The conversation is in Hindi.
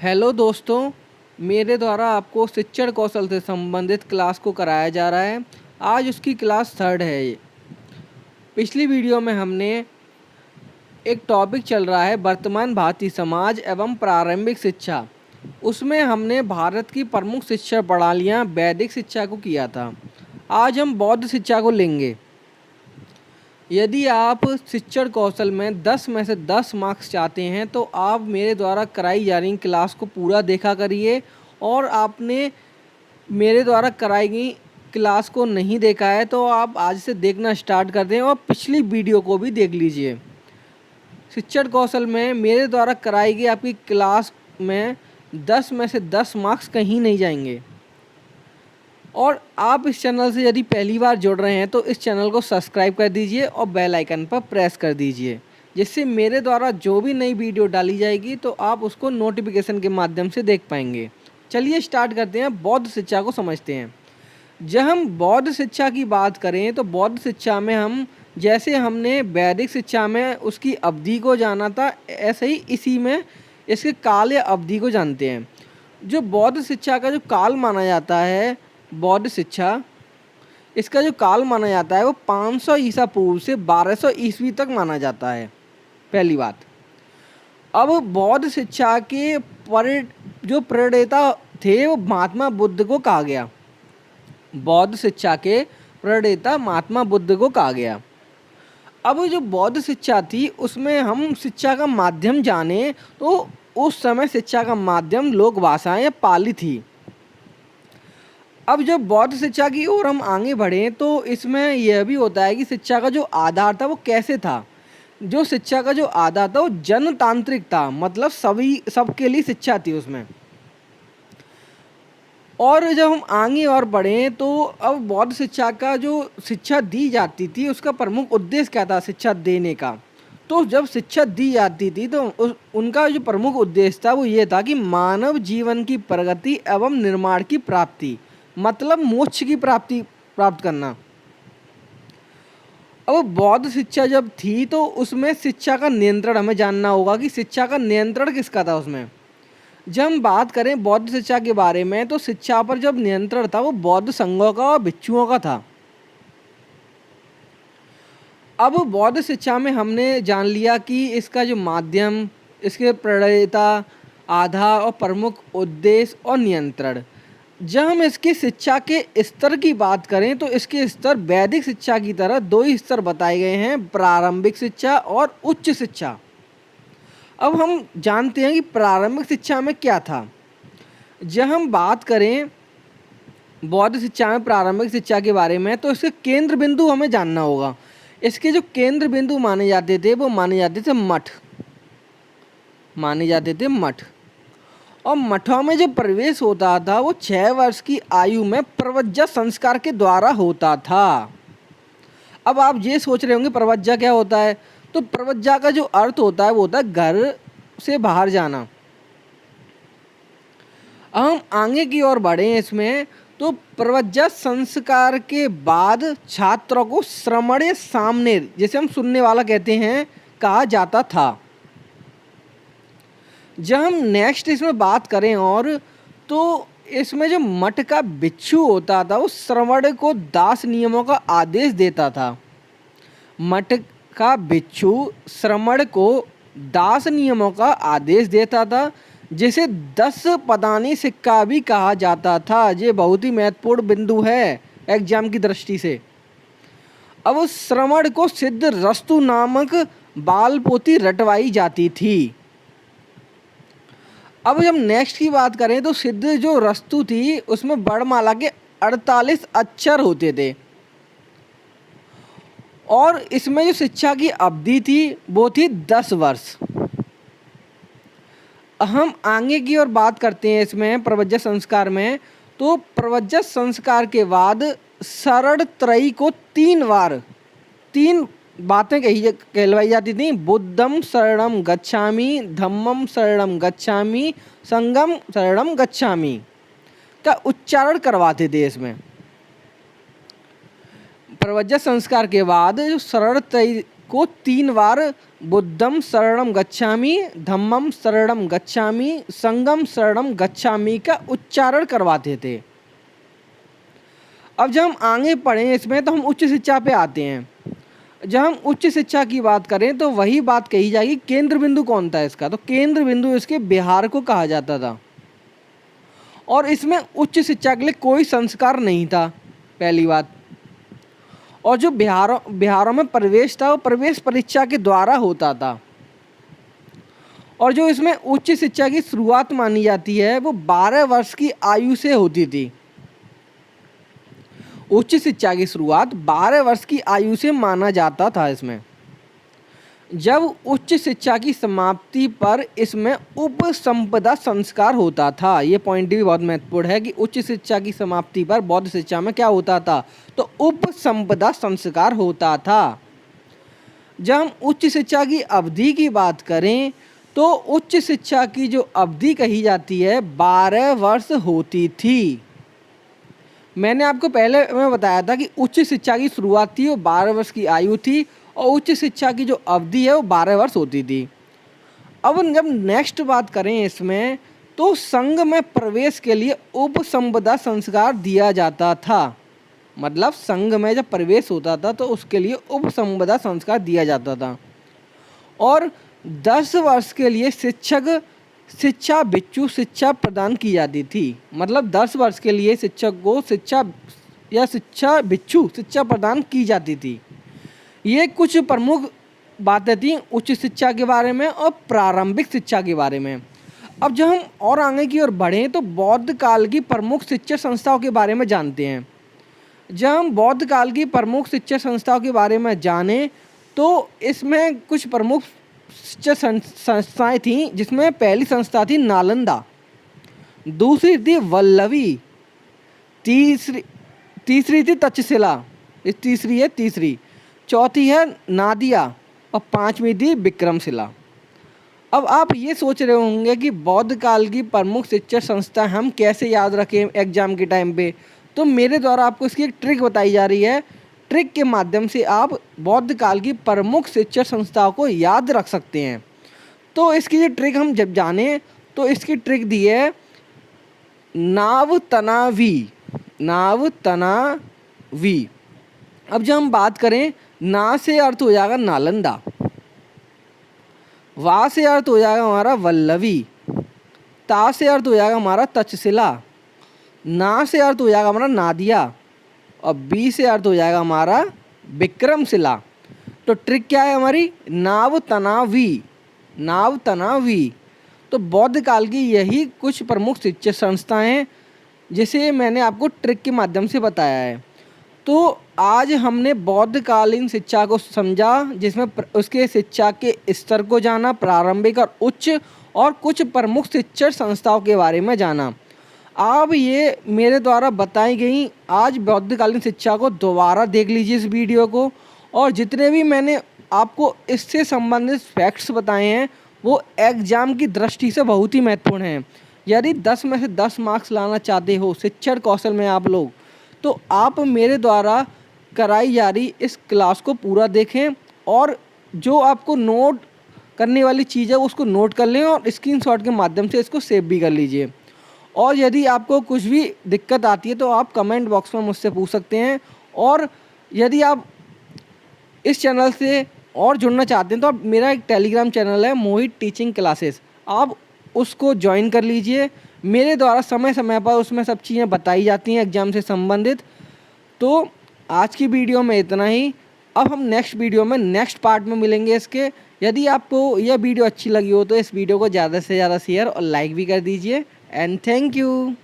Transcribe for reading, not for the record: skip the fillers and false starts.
हेलो दोस्तों, मेरे द्वारा आपको शिक्षण कौशल से संबंधित क्लास को कराया जा रहा है। आज उसकी क्लास थर्ड है ये। पिछली वीडियो में हमने एक टॉपिक चल रहा है वर्तमान भारतीय समाज एवं प्रारंभिक शिक्षा। उसमें हमने भारत की प्रमुख शिक्षा प्रणालियाँ वैदिक शिक्षा को किया था। आज हम बौद्ध शिक्षा को लेंगे। यदि आप शिक्षण कौशल में 10 में से 10 मार्क्स चाहते हैं तो आप मेरे द्वारा कराई जा रही क्लास को पूरा देखा करिए, और आपने मेरे द्वारा कराई गई क्लास को नहीं देखा है तो आप आज से देखना स्टार्ट कर दें और पिछली वीडियो को भी देख लीजिए। शिक्षण कौशल में मेरे द्वारा कराई गई आपकी क्लास में 10 में से 10 मार्क्स कहीं नहीं जाएंगे। और आप इस चैनल से यदि पहली बार जुड़ रहे हैं तो इस चैनल को सब्सक्राइब कर दीजिए और बेल आइकन पर प्रेस कर दीजिए, जिससे मेरे द्वारा जो भी नई वीडियो डाली जाएगी तो आप उसको नोटिफिकेशन के माध्यम से देख पाएंगे। चलिए स्टार्ट करते हैं, बौद्ध शिक्षा को समझते हैं। जब हम बौद्ध शिक्षा की बात करें तो बौद्ध शिक्षा में हम जैसे हमने वैदिक शिक्षा में उसकी अवधि को जाना था, ऐसे ही इसी में इसके काल या अवधि को जानते हैं। जो बौद्ध शिक्षा का जो काल माना जाता है, बौद्ध शिक्षा इसका जो काल माना जाता है वो 500 ईसा पूर्व से 1200 ईस्वी तक माना जाता है, पहली बात। अब बौद्ध शिक्षा के जो प्रणेता थे वो महात्मा बुद्ध को कहा गया। बौद्ध शिक्षा के प्रणेता महात्मा बुद्ध को कहा गया। अब जो बौद्ध शिक्षा थी उसमें हम शिक्षा का माध्यम जाने तो उस समय शिक्षा का माध्यम लोक भाषाएं या पाली थी। अब जब बौद्ध शिक्षा की ओर हम आगे बढ़ें तो इसमें यह भी होता है कि शिक्षा का जो आधार था वो कैसे था। जो शिक्षा का जो आधार था वो जनतांत्रिक था, मतलब सबके लिए शिक्षा थी उसमें। और जब हम आगे और बढ़ें तो अब बौद्ध शिक्षा का जो शिक्षा दी जाती थी उसका प्रमुख उद्देश्य क्या था शिक्षा देने का। तो जब शिक्षा दी जाती थी तो उनका जो प्रमुख उद्देश्य था वो ये था कि मानव जीवन की प्रगति एवं निर्माण की प्राप्ति, मतलब मोक्ष की प्राप्त करना। अब बौद्ध शिक्षा जब थी तो उसमें शिक्षा का नियंत्रण हमें जानना होगा कि शिक्षा का नियंत्रण किसका था उसमें। जब हम बात करें बौद्ध शिक्षा के बारे में तो शिक्षा पर जब नियंत्रण था वो बौद्ध संघों का और भिक्षुओं का था। अब बौद्ध शिक्षा में हमने जान लिया कि इसका जो माध्यम, इसके प्रणेता, आधार और प्रमुख उद्देश्य और नियंत्रण। जब हम इसकी शिक्षा के स्तर की बात करें तो इसके स्तर वैदिक शिक्षा की तरह दो ही स्तर बताए गए हैं, प्रारंभिक शिक्षा और उच्च शिक्षा। अब हम जानते हैं कि प्रारंभिक शिक्षा में क्या था। जब हम बात करें बौद्ध शिक्षा में प्रारंभिक शिक्षा के बारे में तो इसके केंद्र बिंदु हमें जानना होगा। इसके जो केंद्र बिंदु माने जाते थे वो माने जाते थे मठ। और मठों में जो प्रवेश होता था वो 6 वर्ष की आयु में प्रवज्जा संस्कार के द्वारा होता था। अब आप ये सोच रहे होंगे प्रवज्जा क्या होता है। तो प्रवज्जा का जो अर्थ होता है वो होता है घर से बाहर जाना। अब हम आगे की ओर बढ़े इसमें तो प्रवज्जा संस्कार के बाद छात्रों को श्रमण सामनेर, जैसे हम सुनने वाला कहते हैं, कहा जाता था। जब हम नेक्स्ट इसमें बात करें और तो इसमें जो मठ का भिक्षु होता था वो श्रमण को दास नियमों का आदेश देता था। मठ का भिक्षु श्रमण को दास नियमों का आदेश देता था, जिसे 10 पदानी सिक्का भी कहा जाता था। ये बहुत ही महत्वपूर्ण बिंदु है एग्जाम की दृष्टि से। अब उस श्रमण को सिद्ध रस्तु नामक बाल पोथी रटवाई जाती थी। अब जब नेक्स्ट की बात करें तो सिद्ध जो रस्तु थी उसमें वर्णमाला के 48 अक्षर होते थे। और इसमें जो शिक्षा की अवधि थी वो थी 10 वर्ष। हम आगे की ओर बात करते हैं इसमें प्रवज्जा संस्कार में। तो प्रवज्जा संस्कार के बाद शरण त्रयी को 3 बातें कहलवाई जाती थी। बुद्धम शरणम गच्छामि, धम्मम शरणम गच्छामि, संघम शरणम गच्छामि का उच्चारण करवाते थे। इसमें प्रवज्जा संस्कार के बाद जो शरण त्रयी को 3 बार बुद्धम शरणम गच्छामि, धम्मम शरणम गच्छामि, संघम शरणम गच्छामि का उच्चारण करवाते थे। अब जब हम आगे पढ़ें इसमें तो हम उच्च शिक्षा पे आते हैं। जब हम उच्च शिक्षा की बात करें तो वही बात कही जाएगी, केंद्र बिंदु कौन था इसका, तो केंद्र बिंदु इसके बिहार को कहा जाता था। और इसमें उच्च शिक्षा के लिए कोई संस्कार नहीं था, पहली बात। और जो बिहारों में प्रवेश था वो प्रवेश परीक्षा के द्वारा होता था। और जो इसमें उच्च शिक्षा की शुरुआत मानी जाती है वो 12 वर्ष की आयु से होती थी। उच्च शिक्षा की शुरुआत 12 वर्ष की आयु से माना जाता था इसमें। जब उच्च शिक्षा की समाप्ति पर इसमें उपसंपदा संस्कार होता था। ये पॉइंट भी बहुत महत्वपूर्ण है कि उच्च शिक्षा की समाप्ति पर बौद्ध शिक्षा में क्या होता था, तो उपसंपदा संस्कार होता था। जब हम उच्च शिक्षा की अवधि की बात करें तो उच्च शिक्षा की जो अवधि कही जाती है 12 वर्ष होती थी। मैंने आपको पहले में बताया था कि उच्च शिक्षा की शुरुआत थी वो 12 वर्ष की आयु थी और उच्च शिक्षा की जो अवधि है वो 12 वर्ष होती थी। अब जब नेक्स्ट बात करें इसमें तो संघ में प्रवेश के लिए उपसंपदा संस्कार दिया जाता था। मतलब संघ में जब प्रवेश होता था तो उसके लिए उपसंपदा संस्कार दिया जाता था। और 10 वर्ष के लिए शिक्षा भिक्षु शिक्षा प्रदान की जाती थी। मतलब 10 वर्ष के लिए शिक्षक को शिक्षा भिक्षु शिक्षा प्रदान की जाती थी। ये कुछ प्रमुख बातें थी उच्च शिक्षा के बारे में और प्रारंभिक शिक्षा के बारे में। अब जब हम और आगे की ओर बढ़ें तो बौद्ध काल की प्रमुख शिक्षा संस्थाओं के बारे में जानते हैं। जब हम बौद्ध काल की प्रमुख शिक्षा संस्थाओं के बारे में जानें तो इसमें कुछ प्रमुख शिक्षा संस्थाएं थीं, जिसमें पहली संस्था थी नालंदा, दूसरी थी वल्लवी, तीसरी थी तक्षशिला, तीसरी, चौथी है नादिया और 5वीं थी विक्रमशिला। अब आप ये सोच रहे होंगे कि बौद्ध काल की प्रमुख शिक्षा संस्था हम कैसे याद रखें एग्जाम के टाइम पे, तो मेरे द्वारा आपको इसकी एक ट्रिक बताई जा रही है। ट्रिक के माध्यम से आप बौद्ध काल की प्रमुख शिक्षा संस्थाओं को याद रख सकते हैं। तो इसकी जो ट्रिक हम जब जाने तो इसकी ट्रिक दी है नावतनावी। अब जब हम बात करें, ना से अर्थ हो जाएगा नालंदा, वा से अर्थ हो जाएगा हमारा वल्लवी, ता से अर्थ हो जाएगा हमारा तक्षशिला, ना से अर्थ हो जाएगा हमारा नादिया और बी से अर्थ हो जाएगा हमारा विक्रमशिला। तो ट्रिक क्या है हमारी, नावतनावी। तो बौद्ध काल की यही कुछ प्रमुख शिक्षा संस्थाएं हैं जिसे मैंने आपको ट्रिक के माध्यम से बताया है। तो आज हमने बौद्ध कालीन शिक्षा को समझा, जिसमें उसके शिक्षा के स्तर को जाना, प्रारंभिक और उच्च, और कुछ प्रमुख शिक्षा संस्थाओं के बारे में जाना। आप ये मेरे द्वारा बताई गई आज बौद्धकालीन शिक्षा को दोबारा देख लीजिए इस वीडियो को, और जितने भी मैंने आपको इससे संबंधित फैक्ट्स बताए हैं वो एग्ज़ाम की दृष्टि से बहुत ही महत्वपूर्ण हैं। यदि 10 में से 10 मार्क्स लाना चाहते हो शिक्षण कौशल में आप लोग, तो आप मेरे द्वारा कराई जा रही इस क्लास को पूरा देखें और जो आपको नोट करने वाली चीज़ है उसको नोट कर लें और स्क्रीनशॉट के माध्यम से इसको सेव भी कर लीजिए। और यदि आपको कुछ भी दिक्कत आती है तो आप कमेंट बॉक्स में मुझसे पूछ सकते हैं। और यदि आप इस चैनल से और जुड़ना चाहते हैं तो आप मेरा एक टेलीग्राम चैनल है मोहित टीचिंग क्लासेस, आप उसको ज्वाइन कर लीजिए। मेरे द्वारा समय समय पर उसमें सब चीज़ें बताई जाती हैं एग्ज़ाम से संबंधित। तो आज की वीडियो में इतना ही। अब हम नेक्स्ट वीडियो में नेक्स्ट पार्ट में मिलेंगे इसके। यदि आपको यह वीडियो अच्छी लगी हो तो इस वीडियो को ज़्यादा से ज़्यादा शेयर और लाइक भी कर दीजिए। And thank you.